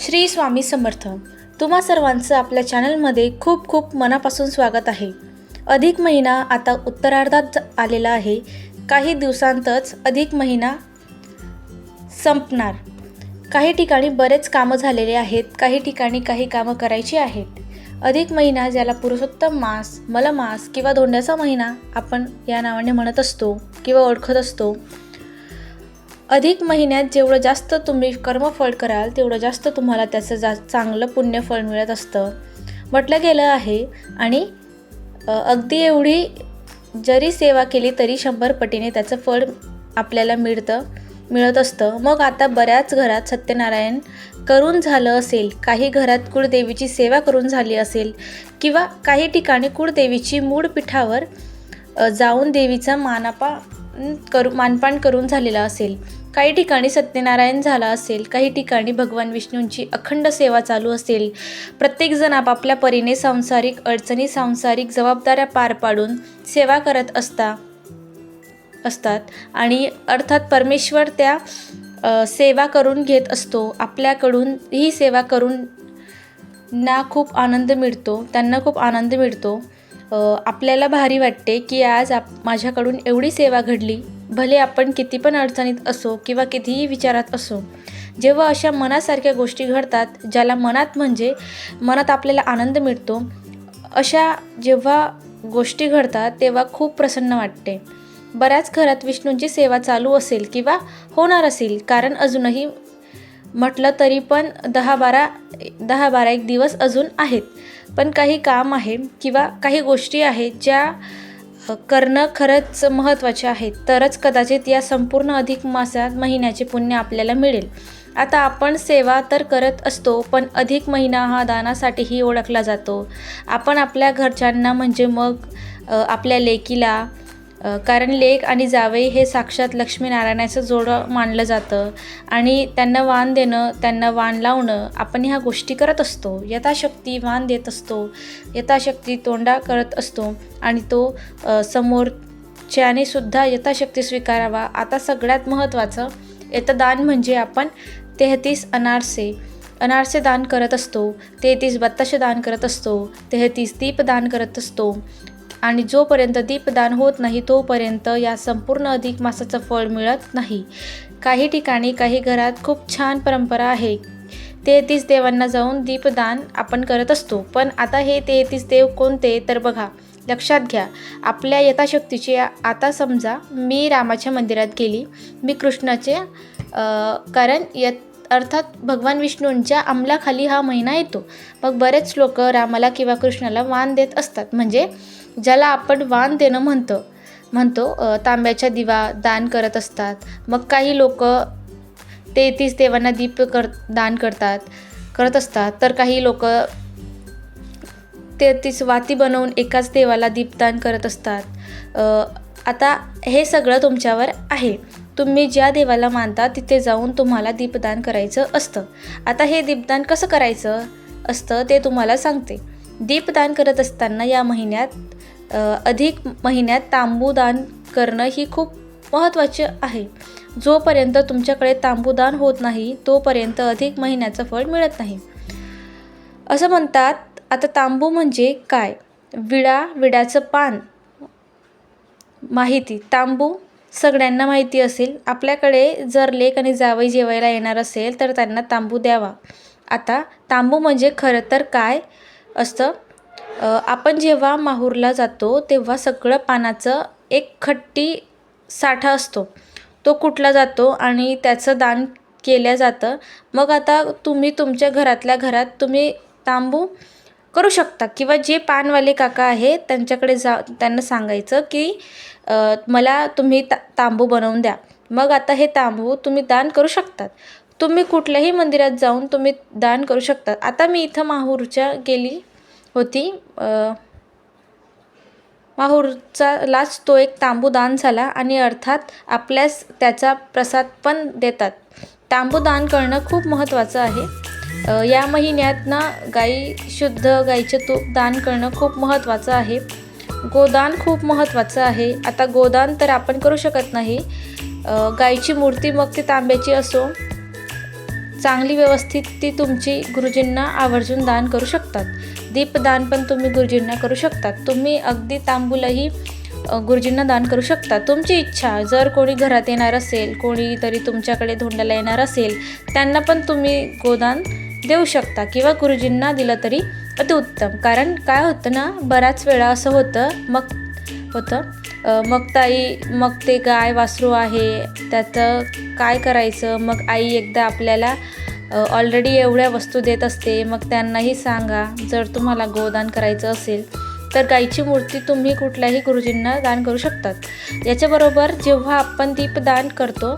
श्री स्वामी समर्थ. तुम्हा सर्वांचं आपल्या चॅनलमध्ये खूप खूप मनापासून स्वागत आहे. अधिक महिना आता उत्तरार्धात आलेला आहे. काही दिवसांतच अधिक महिना संपणार. काही ठिकाणी बरेच कामं झालेले आहेत, काही ठिकाणी काही कामं करायची आहेत. अधिक महिना ज्याला पुरुषोत्तम मास, मलमास किंवा धोंड्याचा महिना आपण या नावाने म्हणत असतो किंवा ओळखत असतो. अधिक महिन्यात जेवढं जास्त तुम्ही कर्मफळ कराल तेवढं जास्त तुम्हाला त्याचं चांगलं पुण्यफळ मिळत असतं म्हटलं गेलं आहे. आणि अगदी एवढी जरी सेवा केली तरी 100 पटीने त्याचं फळ आपल्याला मिळत असतं. मग आता बऱ्याच घरात सत्यनारायण करून झालं असेल, काही घरात कुळदेवीची सेवा करून झाली असेल किंवा काही ठिकाणी कुळदेवीची मूळ पीठावर जाऊन देवीचा मानपान करून झालेला असेल. काही ठिकाणी सत्यनारायण झाला असेल, काही ठिकाणी भगवान विष्णूंची अखंड सेवा चालू असेल. प्रत्येकजण आपापल्या परीने सांसारिक अडचणी, सांसारिक जबाबदाऱ्या पार पाडून सेवा करत असतात आणि अर्थात परमेश्वर त्या सेवा करून घेत असतो. आपल्याकडून ही सेवा करून त्यांना खूप आनंद मिळतो. आपल्याला भारी वाटते की आज माझ्याकडून एवढी सेवा घडली. भले आपण किती पण अडचणीत असो किंवा कितीही विचारात असो, जेव्हा अशा मनासारख्या गोष्टी घडतात, ज्याला मनात आपल्याला आनंद मिळतो, अशा जेव्हा गोष्टी घडतात तेव्हा खूप प्रसन्न वाटते. बऱ्याच घरात विष्णूंची सेवा चालू असेल किंवा होणार असेल, कारण अजूनही म्हटलं तरी पण 10-12 एक दिवस अजून आहेत. पण काही काम आहे किंवा काही गोष्टी आहेत ज्या करणं खरंच महत्त्वाचे आहेत, तरच कदाचित या संपूर्ण अधिक महिन्याचे पुण्य आपल्याला मिळेल. आता आपण सेवा तर करत असतो, पण अधिक महिना हा दानासाठीही ओळखला जातो. आपण आपल्या घरच्यांना म्हणजे मग आपल्या लेकीला, कारण लेक आणि जावई हे साक्षात लक्ष्मीनारायणाचं जोडं मानलं जातं आणि त्यांना वाण देणं, त्यांना वाण लावणं, आपण ह्या गोष्टी करत असतो. यथाशक्ती वाण देत असतो, यथाशक्ती तोंडा करत असतो आणि तो समोरच्याने सुद्धा यथाशक्ती स्वीकारावा. आता सगळ्यात महत्त्वाचं येतं दान, म्हणजे आपण 33 अनारसे दान करत असतो, 33 बत्ताशे दान करत असतो, 33 दीप दान करत असतो. आणि जोपर्यंत दीपदान होत नाही तोपर्यंत या संपूर्ण अधिक मासाचं फळ मिळत नाही. काही ठिकाणी काही घरात खूप छान परंपरा आहे. 33 देवांना जाऊन दीपदान आपण करत असतो. पण आता हे 33 देव कोणते तर बघा, लक्षात घ्या. आपल्या यथाशक्तीची, आता समजा मी रामाच्या मंदिरात गेली, मी कृष्णाचे कारण अर्थात भगवान विष्णूंच्या अंमलाखाली हा महिना येतो. मग बरेच लोक रामाला किंवा कृष्णाला वाण देत असतात, म्हणजे ज्याला आपण वाण देणं म्हणतो. तांब्याचा दिवा दान करत असतात. मग काही लोक 33 देवांना दीप दान करत असतात, तर काही लोक 33 वाती बनवून एकाच देवाला दीपदान करत असतात. आता हे सगळं तुमच्यावर आहे. तुम्ही ज्या देवाला मानता तिथे जाऊन तुम्हाला दीपदान करायचं असतं. आता हे दीपदान कसं करायचं असतं ते तुम्हाला सांगते. दीपदान करत असताना या अधिक महिन्यात तांबूदान करणं ही खूप महत्त्वाचे आहे. जोपर्यंत तुमच्याकडे तांबूदान होत नाही तोपर्यंत अधिक महिन्याचं फळ मिळत नाही असं म्हणतात. आता तांबू म्हणजे काय? विड्याचं पान. माहिती, तांबू सगळ्यांना माहिती असेल. आपल्याकडे जर लेक आणि जावई जेवायला येणार असेल तर त्यांना तांबू द्यावा. आता तांबू म्हणजे खरं तर काय असतं? आपण जेव्हा माहूरला जातो तेव्हा सगळं पानाचं एक खट्टी साठा असतो, तो कुटला जातो आणि त्याचं दान केलं जातं. मग आता तुम्ही तुमच्या घरातल्या घरात तुम्ही तांबू करू शकता किंवा जे पानवाले काका आहेत त्यांच्याकडे त्यांना सांगायचं की मला तुम्ही तांबू बनवून द्या. मग आता हे तांबू तुम्ही दान करू शकतात. तुम्ही कुठल्याही मंदिरात जाऊन तुम्ही दान करू शकतात. आता मी इथं माहूरच्या गेली होती, माहूरचालाच तो एक तांबू दान झाला आणि अर्थात आपल्यास त्याचा प्रसाद पण देतात. तांबू दान करणं खूप महत्त्वाचं आहे. या महिन्यात ना शुद्ध गाईचे तूप दान करणं खूप महत्त्वाचं आहे. गोदान खूप महत्त्वाचं आहे. आता गोदान तर आपण करू शकत नाही. गाईची मूर्ती, मग ती तांब्याची असो चांगली व्यवस्थित ती तुमची गुरुजींना आवर्जून दान करू शकतात. दीपदान पण तुम्ही गुरुजींना करू शकतात. तुम्ही अगदी तांबूलही गुरुजींना दान करू शकता. तुमची इच्छा, जर कोणी घरात येणार असेल, कोणीतरी तुमच्याकडे धोंड्याला येणार असेल, त्यांना पण तुम्ही गोदान देऊ शकता किंवा गुरुजींना दिलं तरी अतिउत्तम. कारण काय होतं ना, बऱ्याच वेळा असं होतं मग ताई, मग ते गाय वासरू आहे त्याचं काय करायचं. मग आई एकदा आपल्याला ऑलरेडी एवढ्या वस्तू देत असते. मग त्यांनाही सांगा, जर तुम्हाला गोदान करायचं असेल तर गाईची मूर्ती तुम्ही कुठल्याही गुरुजींना दान करू शकतात. याच्याबरोबर जेव्हा आपण दीपदान करतो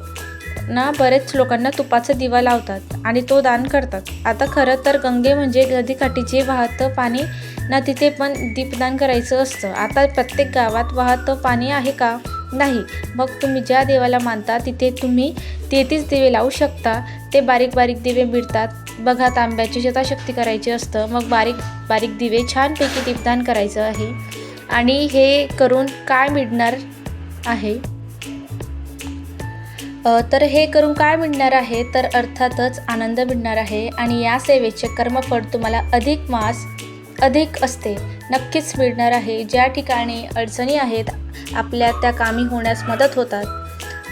ना, बरेच लोकांना तुपाचा दिवा लावतात आणि तो दान करतात. आता खरं तर गंगे म्हणजे नदीकाठी जे वाहतं पाणी ना, तिथे पण दीपदान करायचं असतं. आता प्रत्येक गावात वाहतं पाणी आहे का? नाही. मग तुम्ही ज्या देवाला मानता तिथे तुम्ही 33 दिवे लावू शकता. ते बारीक बारीक दिवे मिळतात बघा. तांब्याची यथाशक्ती करायची असतं. मग बारीक बारीक दिवे छानपैकी दीपदान करायचं आहे. आणि हे करून काय मिळणार आहे, तर हे करून काय मिळणार आहे, तर अर्थातच आनंद मिळणार आहे. आणि या सेवेचे कर्मफळ तुम्हाला अधिक असते नक्कीच मिळणार आहे. ज्या ठिकाणी अडचणी आहेत आपल्या, त्या कामी होण्यास मदत होतात.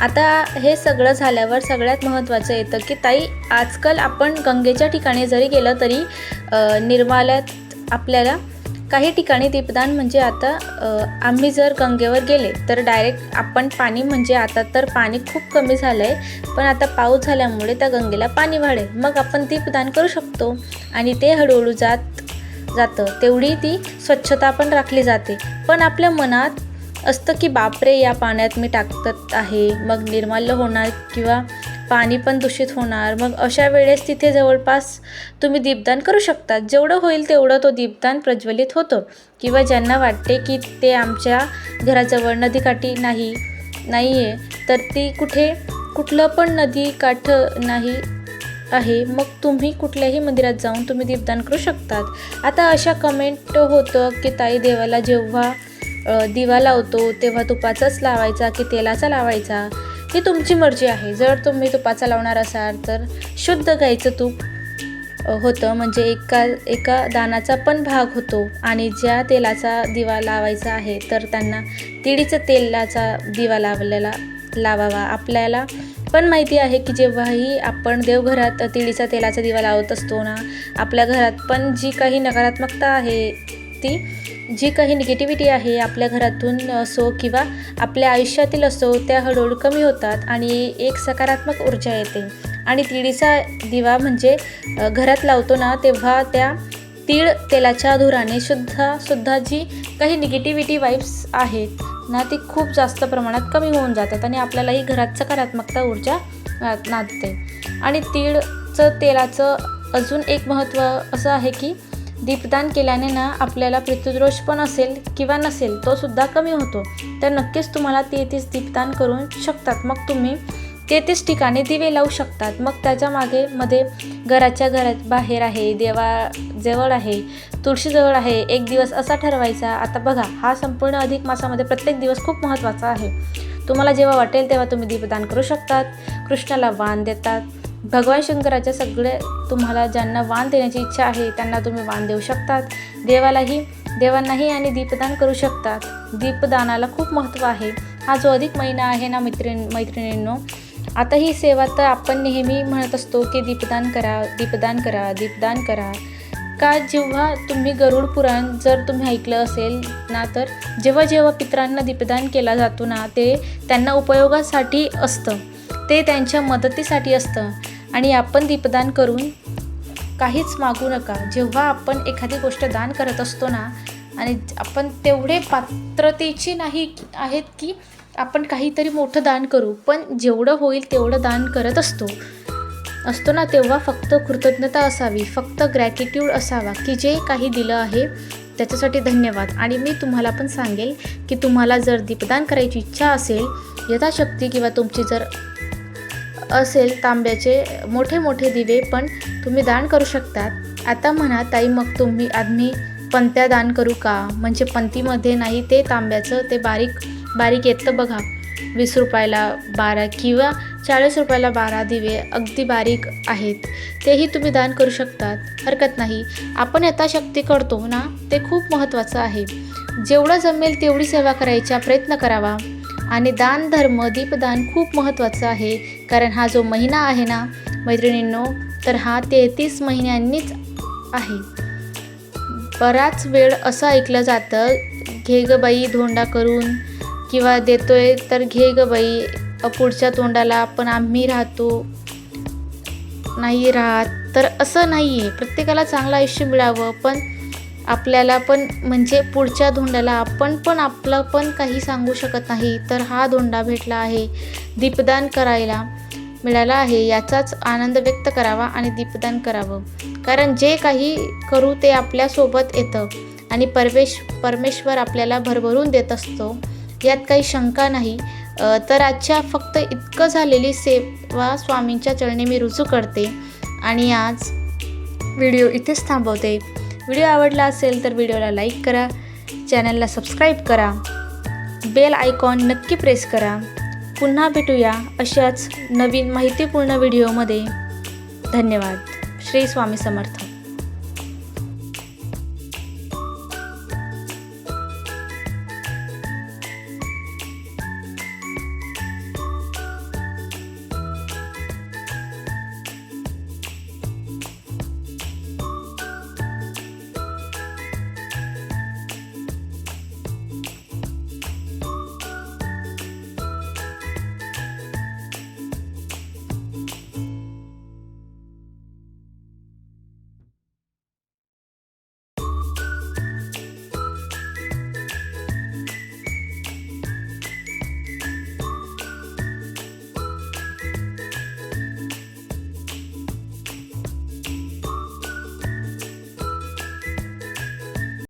आता हे सगळं झाल्यावर सगळ्यात महत्त्वाचं येतं की ताई, आजकाल आपण गंगेच्या ठिकाणी जरी गेलं तरी निर्माल्यात आपल्याला काही ठिकाणी दीपदान म्हणजे आता आम्ही जर गंगेवर गेले तर डायरेक्ट आपण पाणी, म्हणजे आता तर पाणी खूप कमी झालं आहे, पण आता पाऊस झाल्यामुळे त्या गंगेला पाणी वाढेल. मग आपण दीपदान करू शकतो आणि ते हळूहळू जातं. तेवढी ती स्वच्छता पण राखली जाते. पण आपल्या मनात असतं की बापरे, या पाण्यात मी टाकत आहे, मग निर्माल्य होणार किंवा पाणी पण दूषित होणार. मग अशा वेळेस तिथे जवळपास तुम्ही दीपदान करू शकता. जेवढं होईल तेवढं तो दीपदान प्रज्वलित होतं. किंवा ज्यांना वाटते की ते आमच्या घराजवळ नदीकाठी नाही आहे, तर ती कुठलं पण नदीकाठ नाही आहे, मग तुम्ही कुठल्याही मंदिरात जाऊन तुम्ही दीपदान करू शकतात. आता अशा कमेंट होतं की ताई, देवाला जेव्हा दिवा लावतो तेव्हा तुपाचाच लावायचा की तेलाचा लावायचा, ही तुमची मर्जी आहे. जर तुम्ही तुपाचा लावणार असाल तर शुद्ध गाईचं तूप होतं, म्हणजे एका दानाचा पण भाग होतो. आणि ज्या तेलाचा दिवा लावायचा आहे तर त्यांना तिळीचं तेलाचा दिवा लावावा. आपल्याला पण माहिती आहे की जेव्हाही आपण देवघरात तिळीचा तेलाचा दिवा लावत असतो ना, आपल्या घरात पण जी काही नकारात्मकता आहे, जी काही निगेटिव्हिटी आहे आपल्या घरातून असो किंवा आपल्या आयुष्यातील असो, त्या हळूहळू कमी होतात आणि एक सकारात्मक ऊर्जा येते. आणि तिळीचा दिवा म्हणजे घरात लावतो ना, तेव्हा त्या तीळ तेलाच्या धुराने सुद्धा जी काही निगेटिव्हिटी वाईब्स आहेत ना, ती खूप जास्त प्रमाणात कमी होऊन जातात आणि आपल्यालाही घरात सकारात्मकता ऊर्जा नांदते. आणि तेलाचं अजून एक महत्त्व असं आहे की दीपदान केल्याने ना, आपल्याला पितृदोष पण असेल किंवा नसेल, तो सुद्धा कमी होतो. तर नक्कीच तुम्हाला 33 दीपदान करू शकतात. मग तुम्ही 33 ठिकाणी दिवे लावू शकतात. मग त्याच्या मध्ये घराच्या बाहेर आहे, देवाजवळ आहे, तुळशीजवळ आहे, एक दिवस असा ठरवायचा. आता बघा, हा संपूर्ण अधिक मासामध्ये प्रत्येक दिवस खूप महत्त्वाचा आहे. तुम्हाला जेव्हा वाटेल तेव्हा तुम्ही दीपदान करू शकतात. कृष्णाला वाण देतात. भगवान शंकराच्या तुम्हाला ज्यांना वाण देण्याची इच्छा आहे त्यांना तुम्ही वाण देऊ शकतात. देवांनाही आणि दीपदान करू शकतात. दीपदानाला खूप महत्त्व आहे. हा जो अधिक महिना आहे ना मैत्रिणींनो, आता ही सेवा तर आपण नेहमी म्हणत असतो की दीपदान करा, दीपदान करा, दीपदान करा. का जेव्हा तुम्ही गरुड पुराण जर तुम्ही ऐकलं असेल ना, तर जेव्हा पितरांना दीपदान केला जातो ना, ते त्यांना उपयोगासाठी असतं, ते त्यांच्या मदतीसाठी असतं. आणि आपण दीपदान करून काहीच मागू नका. जेव्हा आपण एखादी गोष्ट दान करत असतो ना, आणि आपण तेवढे पात्रतेची नाही आहेत की आपण काहीतरी मोठं दान करू, पण जेवढं होईल तेवढं दान करत असतो ना, तेव्हा फक्त कृतज्ञता असावी, फक्त ग्रॅटिट्यूड असावा की जे काही दिलं आहे त्याच्यासाठी धन्यवाद. आणि मी तुम्हाला पण सांगेल की तुम्हाला जर दीपदान करायची इच्छा असेल यथाशक्ती, किंवा तुमची जर असेल तांब्याचे मोठे दिवे पण तुम्ही दान करू शकतात. आता म्हणा ताई, मग आम्ही पंत्या दान करू का? म्हणजे पंतीमध्ये नाही, ते तांब्याचं ते बारीक येतं बघा, 20 रुपयाला 12 किंवा 40 रुपयाला 12 दिवे अगदी बारीक आहेत, तेही तुम्ही दान करू शकतात, हरकत नाही. आपण यथाशक्ती करतो ना, ते खूप महत्त्वाचं आहे. जेवढं जमेल तेवढी सेवा करायचा प्रयत्न करावा. आणि दान धर्म दीपदान खूप महत्त्वाचं आहे, कारण हा जो महिना आहे ना मैत्रिणींनो, तर हा 33 महिन्यांनीच आहे. बराच वेळ असं ऐकलं जातं, घे ग बाई धोंडा करून, किंवा देतोय तर घे ग बाई, पुढच्या तोंडाला आपण आम्ही राहतो नाही राहत. तर असं नाही आहे. प्रत्येकाला चांगलं आयुष्य मिळावं, पण आपल्याला पण म्हणजे पुढच्या धोंड्याला आपण पण आपलं पण काही सांगू शकत नाही. तर हा धोंडा भेटला आहे, दीपदान करायला मिळाला आहे, याचाच आनंद व्यक्त करावा आणि दीपदान करावं. कारण जे काही करू ते आपल्यासोबत येतं आणि परमेश्वर आपल्याला भरभरून देत असतो, यात काही शंका नाही. तर आजच्या फक्त इतकं झालेली सेवा स्वामींच्या चरणी मी रुजू करते आणि आज व्हिडिओ इथेच थांबवते. व्हिडिओ आवडला असेल तर व्हिडिओला लाईक करा, चॅनलला सबस्क्राईब करा, बेल आयकॉन नक्की प्रेस करा. पुन्हा भेटूया अशाच नवीन माहितीपूर्ण व्हिडिओमध्ये. धन्यवाद. श्री स्वामी समर्थ.